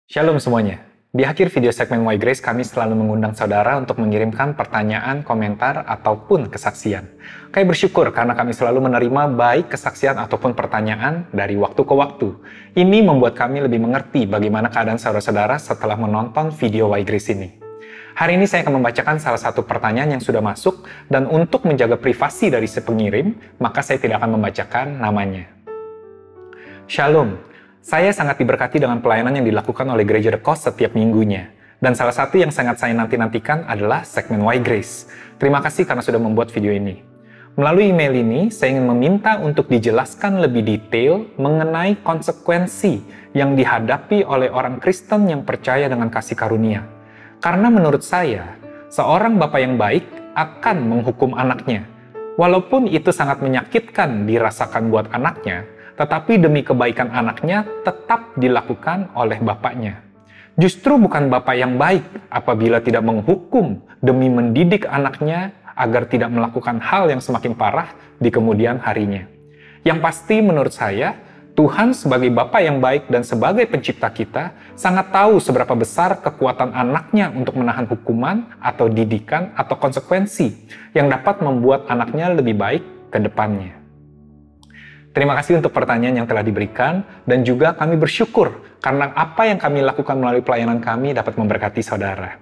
Shalom semuanya. Di akhir video segmen Why Grace, kami selalu mengundang saudara untuk mengirimkan pertanyaan, komentar, ataupun kesaksian. Kami bersyukur karena kami selalu menerima baik kesaksian ataupun pertanyaan dari waktu ke waktu. Ini membuat kami lebih mengerti bagaimana keadaan saudara-saudara setelah menonton video Why Grace ini. Hari ini saya akan membacakan salah satu pertanyaan yang sudah masuk, dan untuk menjaga privasi dari si pengirim, maka saya tidak akan membacakan namanya. Shalom. Saya sangat diberkati dengan pelayanan yang dilakukan oleh Gereja The Coast setiap minggunya. Dan salah satu yang sangat saya nanti-nantikan adalah segmen Why Grace. Terima kasih karena sudah membuat video ini. Melalui email ini, saya ingin meminta untuk dijelaskan lebih detail mengenai konsekuensi yang dihadapi oleh orang Kristen yang percaya dengan kasih karunia. Karena menurut saya, seorang bapak yang baik akan menghukum anaknya. Walaupun itu sangat menyakitkan dirasakan buat anaknya, tetapi demi kebaikan anaknya tetap dilakukan oleh bapaknya. Justru bukan bapak yang baik apabila tidak menghukum demi mendidik anaknya agar tidak melakukan hal yang semakin parah di kemudian harinya. Yang pasti menurut saya, Tuhan sebagai bapak yang baik dan sebagai pencipta kita sangat tahu seberapa besar kekuatan anaknya untuk menahan hukuman atau didikan atau konsekuensi yang dapat membuat anaknya lebih baik ke depannya. Terima kasih untuk pertanyaan yang telah diberikan, dan juga kami bersyukur karena apa yang kami lakukan melalui pelayanan kami dapat memberkati saudara.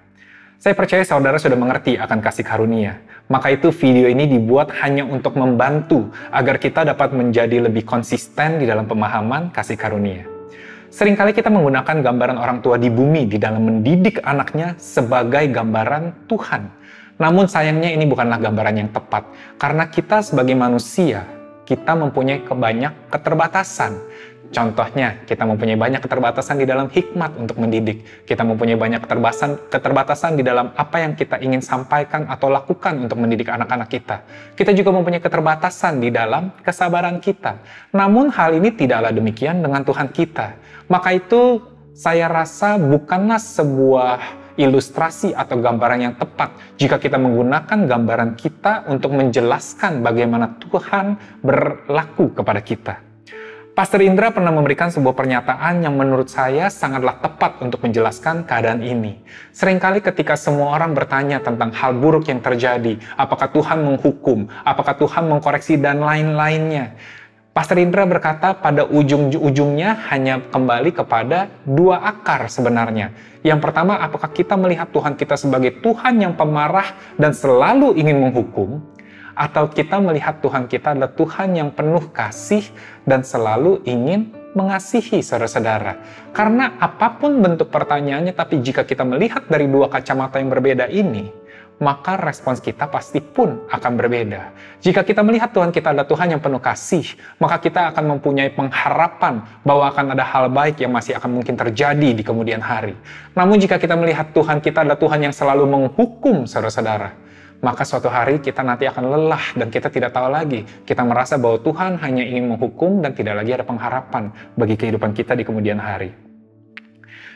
Saya percaya saudara sudah mengerti akan kasih karunia, maka itu video ini dibuat hanya untuk membantu agar kita dapat menjadi lebih konsisten di dalam pemahaman kasih karunia. Seringkali kita menggunakan gambaran orang tua di bumi di dalam mendidik anaknya sebagai gambaran Tuhan. Namun sayangnya ini bukanlah gambaran yang tepat, karena kita sebagai manusia, kita mempunyai banyak keterbatasan. Contohnya, kita mempunyai banyak keterbatasan di dalam hikmat untuk mendidik. Kita mempunyai banyak keterbatasan di dalam apa yang kita ingin sampaikan atau lakukan untuk mendidik anak-anak kita. Kita juga mempunyai keterbatasan di dalam kesabaran kita. Namun hal ini tidaklah demikian dengan Tuhan kita. Maka itu saya rasa bukanlah sebuah ilustrasi atau gambaran yang tepat jika kita menggunakan gambaran kita untuk menjelaskan bagaimana Tuhan berlaku kepada kita. Pastor Indra pernah memberikan sebuah pernyataan yang menurut saya sangatlah tepat untuk menjelaskan keadaan ini. Seringkali ketika semua orang bertanya tentang hal buruk yang terjadi, apakah Tuhan menghukum, apakah Tuhan mengkoreksi, dan lain-lainnya, Pastor Indra berkata pada ujung-ujungnya hanya kembali kepada dua akar sebenarnya. Yang pertama, apakah kita melihat Tuhan kita sebagai Tuhan yang pemarah dan selalu ingin menghukum, atau kita melihat Tuhan kita adalah Tuhan yang penuh kasih dan selalu ingin mengasihi saudara-saudara. Karena apapun bentuk pertanyaannya, tapi jika kita melihat dari dua kacamata yang berbeda ini, maka respons kita pasti pun akan berbeda. Jika kita melihat Tuhan kita adalah Tuhan yang penuh kasih, maka kita akan mempunyai pengharapan bahwa akan ada hal baik yang masih akan mungkin terjadi di kemudian hari. Namun jika kita melihat Tuhan kita adalah Tuhan yang selalu menghukum saudara-saudara, maka suatu hari kita nanti akan lelah dan kita tidak tahu lagi. Kita merasa bahwa Tuhan hanya ingin menghukum dan tidak lagi ada pengharapan bagi kehidupan kita di kemudian hari.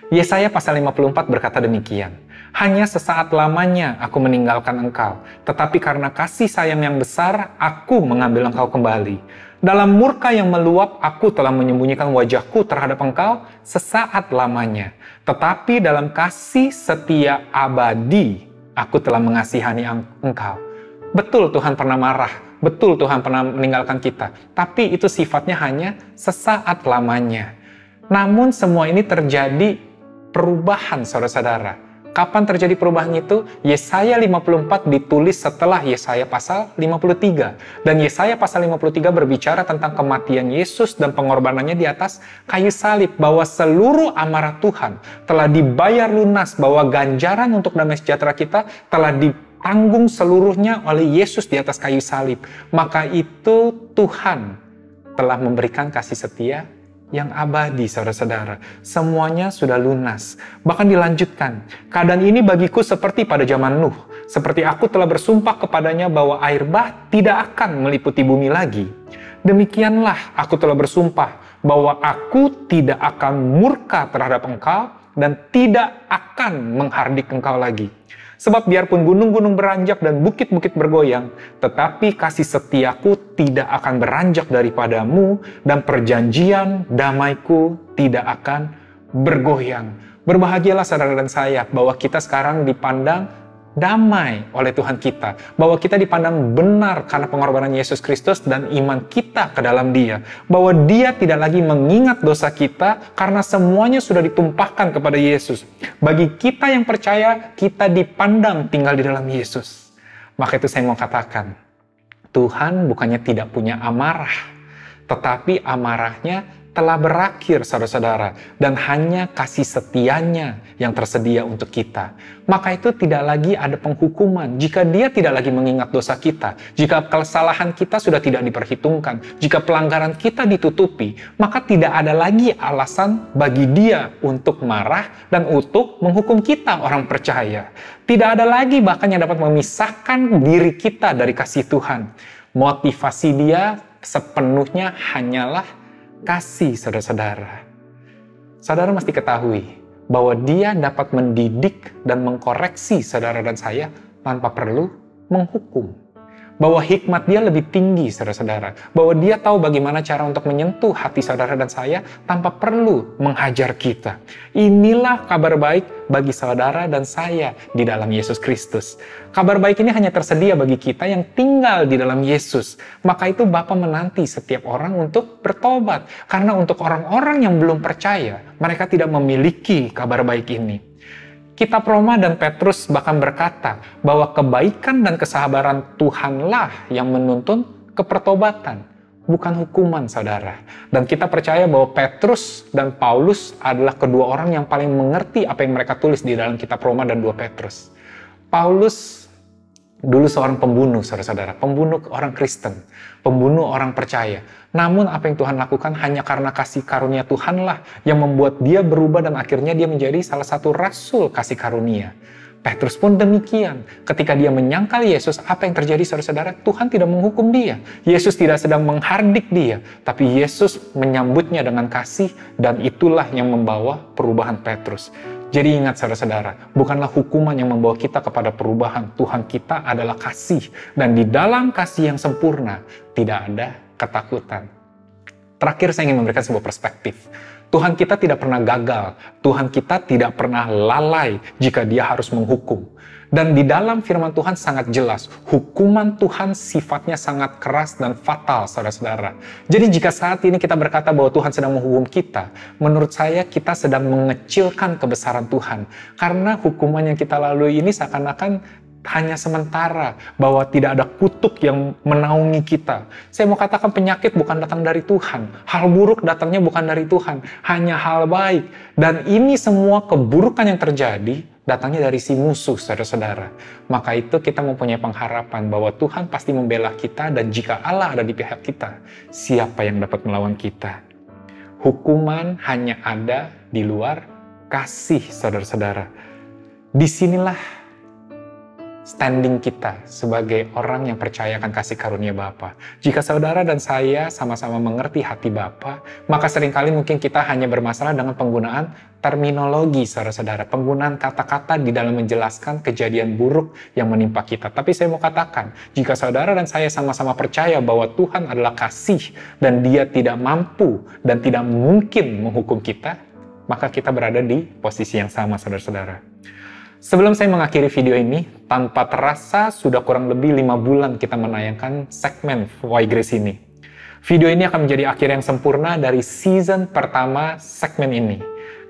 Yesaya pasal 54 berkata demikian, "Hanya sesaat lamanya aku meninggalkan engkau, tetapi karena kasih sayang yang besar, aku mengambil engkau kembali. Dalam murka yang meluap, aku telah menyembunyikan wajahku terhadap engkau sesaat lamanya. Tetapi dalam kasih setia abadi, aku telah mengasihani engkau." Betul Tuhan pernah marah, betul Tuhan pernah meninggalkan kita, tapi itu sifatnya hanya sesaat lamanya. Namun semua ini terjadi perubahan saudara-saudara. Kapan terjadi perubahan itu? Yesaya 54 ditulis setelah Yesaya pasal 53. Dan Yesaya pasal 53 berbicara tentang kematian Yesus dan pengorbanannya di atas kayu salib. Bahwa seluruh amarah Tuhan telah dibayar lunas. Bahwa ganjaran untuk damai sejahtera kita telah ditanggung seluruhnya oleh Yesus di atas kayu salib. Maka itu Tuhan telah memberikan kasih setia yang abadi, saudara-saudara. Semuanya sudah lunas. Bahkan dilanjutkan, "Keadaan ini bagiku seperti pada zaman Nuh. Seperti aku telah bersumpah kepadanya bahwa air bah tidak akan meliputi bumi lagi. Demikianlah aku telah bersumpah bahwa aku tidak akan murka terhadap engkau dan tidak akan menghardik engkau lagi. Sebab biarpun gunung-gunung beranjak dan bukit-bukit bergoyang, tetapi kasih setiaku tidak akan beranjak daripadamu, dan perjanjian damaiku tidak akan bergoyang. Berbahagialah saudara dan saya bahwa kita sekarang dipandang damai oleh Tuhan kita. Bahwa kita dipandang benar karena pengorbanan Yesus Kristus dan iman kita ke dalam Dia. Bahwa Dia tidak lagi mengingat dosa kita karena semuanya sudah ditumpahkan kepada Yesus. Bagi kita yang percaya, kita dipandang tinggal di dalam Yesus. Maka itu saya mau katakan, Tuhan bukannya tidak punya amarah, tetapi amarahnya telah berakhir, saudara-saudara, dan hanya kasih setianya yang tersedia untuk kita. Maka itu tidak lagi ada penghukuman jika Dia tidak lagi mengingat dosa kita, jika kesalahan kita sudah tidak diperhitungkan, jika pelanggaran kita ditutupi, maka tidak ada lagi alasan bagi Dia untuk marah dan untuk menghukum kita, orang percaya. Tidak ada lagi bahkan yang dapat memisahkan diri kita dari kasih Tuhan. Motivasi Dia sepenuhnya hanyalah kasih, saudara-saudara. Saudara mesti ketahui bahwa Dia dapat mendidik dan mengkoreksi saudara dan saya tanpa perlu menghukum. Bahwa hikmat Dia lebih tinggi, saudara-saudara. Bahwa Dia tahu bagaimana cara untuk menyentuh hati saudara dan saya tanpa perlu menghajar kita. Inilah kabar baik bagi saudara dan saya di dalam Yesus Kristus. Kabar baik ini hanya tersedia bagi kita yang tinggal di dalam Yesus. Maka itu Bapa menanti setiap orang untuk bertobat. Karena untuk orang-orang yang belum percaya, mereka tidak memiliki kabar baik ini. Kitab Roma dan Petrus bahkan berkata bahwa kebaikan dan kesabaran Tuhanlah yang menuntun kepertobatan, bukan hukuman, saudara. Dan kita percaya bahwa Petrus dan Paulus adalah kedua orang yang paling mengerti apa yang mereka tulis di dalam kitab Roma dan 2 Petrus. Paulus dulu seorang pembunuh, saudara-saudara, pembunuh orang Kristen, pembunuh orang percaya. Namun apa yang Tuhan lakukan hanya karena kasih karunia Tuhanlah yang membuat dia berubah dan akhirnya dia menjadi salah satu rasul kasih karunia. Petrus pun demikian. Ketika dia menyangkal Yesus, apa yang terjadi, saudara-saudara? Tuhan tidak menghukum dia. Yesus tidak sedang menghardik dia, tapi Yesus menyambutnya dengan kasih dan itulah yang membawa perubahan Petrus. Jadi ingat, saudara-saudara, bukanlah hukuman yang membawa kita kepada perubahan. Tuhan kita adalah kasih. Dan di dalam kasih yang sempurna, tidak ada ketakutan. Terakhir, saya ingin memberikan sebuah perspektif. Tuhan kita tidak pernah gagal. Tuhan kita tidak pernah lalai jika Dia harus menghukum. Dan di dalam firman Tuhan sangat jelas, hukuman Tuhan sifatnya sangat keras dan fatal, saudara-saudara. Jadi jika saat ini kita berkata bahwa Tuhan sedang menghukum kita, menurut saya kita sedang mengecilkan kebesaran Tuhan. Karena hukuman yang kita lalui ini seakan-akan hanya sementara, bahwa tidak ada kutuk yang menaungi kita. Saya mau katakan penyakit bukan datang dari Tuhan. Hal buruk datangnya bukan dari Tuhan. Hanya hal baik. Dan ini semua keburukan yang terjadi datangnya dari si musuh, saudara-saudara. Maka itu kita mempunyai pengharapan bahwa Tuhan pasti membela kita dan jika Allah ada di pihak kita, siapa yang dapat melawan kita? Hukuman hanya ada di luar kasih, saudara-saudara. Disinilah standing kita sebagai orang yang percaya akan kasih karunia Bapa. Jika saudara dan saya sama-sama mengerti hati Bapa, maka seringkali mungkin kita hanya bermasalah dengan penggunaan terminologi, saudara-saudara. Penggunaan kata-kata di dalam menjelaskan kejadian buruk yang menimpa kita. Tapi saya mau katakan, jika saudara dan saya sama-sama percaya bahwa Tuhan adalah kasih dan Dia tidak mampu dan tidak mungkin menghukum kita, maka kita berada di posisi yang sama, saudara-saudara. Sebelum saya mengakhiri video ini, tanpa terasa sudah kurang lebih 5 bulan kita menayangkan segmen Why Grace ini. Video ini akan menjadi akhir yang sempurna dari season pertama segmen ini.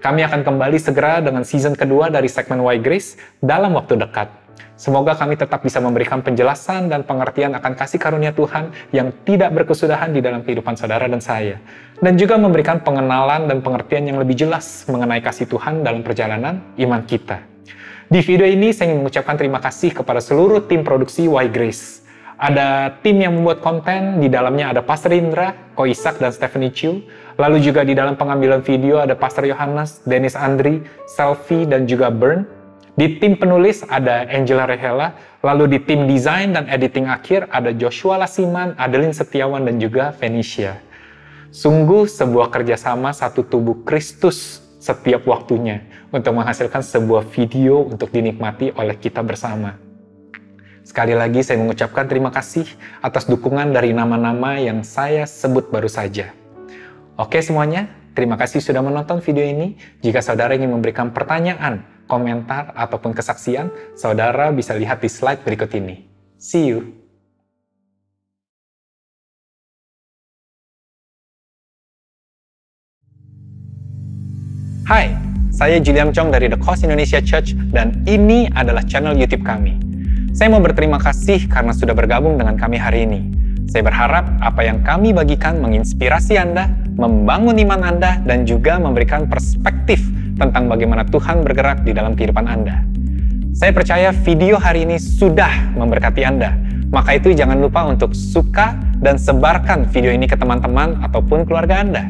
Kami akan kembali segera dengan season kedua dari segmen Why Grace dalam waktu dekat. Semoga kami tetap bisa memberikan penjelasan dan pengertian akan kasih karunia Tuhan yang tidak berkesudahan di dalam kehidupan saudara dan saya. Dan juga memberikan pengenalan dan pengertian yang lebih jelas mengenai kasih Tuhan dalam perjalanan iman kita. Di video ini saya ingin mengucapkan terima kasih kepada seluruh tim produksi Why Grace. Ada tim yang membuat konten, di dalamnya ada Pastor Indra, Ko Ishak, dan Stephanie Chiu. Lalu juga di dalam pengambilan video ada Pastor Yohanes, Dennis Andri, Selfie, dan juga Bern. Di tim penulis ada Angela Rehela. Lalu di tim desain dan editing akhir ada Joshua Lasiman, Adeline Setiawan, dan juga Venetia. Sungguh sebuah kerjasama satu tubuh Kristus setiap waktunya untuk menghasilkan sebuah video untuk dinikmati oleh kita bersama. Sekali lagi saya mengucapkan terima kasih atas dukungan dari nama-nama yang saya sebut baru saja. Oke semuanya, Terima kasih sudah menonton video ini. Jika saudara ingin memberikan pertanyaan, komentar, ataupun kesaksian, saudara bisa lihat di slide berikut ini. See you! Hai, saya Julian Chong dari The Cause Indonesia Church dan ini adalah channel YouTube kami. Saya mau berterima kasih karena sudah bergabung dengan kami hari ini. Saya berharap apa yang kami bagikan menginspirasi Anda, membangun iman Anda, dan juga memberikan perspektif tentang bagaimana Tuhan bergerak di dalam kehidupan Anda. Saya percaya video hari ini sudah memberkati Anda, maka itu jangan lupa untuk suka dan sebarkan video ini ke teman-teman ataupun keluarga Anda.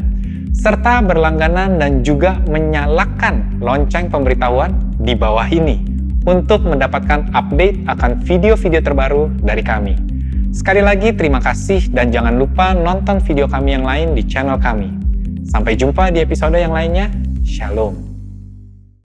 Serta berlangganan dan juga menyalakan lonceng pemberitahuan di bawah ini untuk mendapatkan update akan video-video terbaru dari kami. Sekali lagi terima kasih dan jangan lupa nonton video kami yang lain di channel kami. Sampai jumpa di episode yang lainnya. Shalom.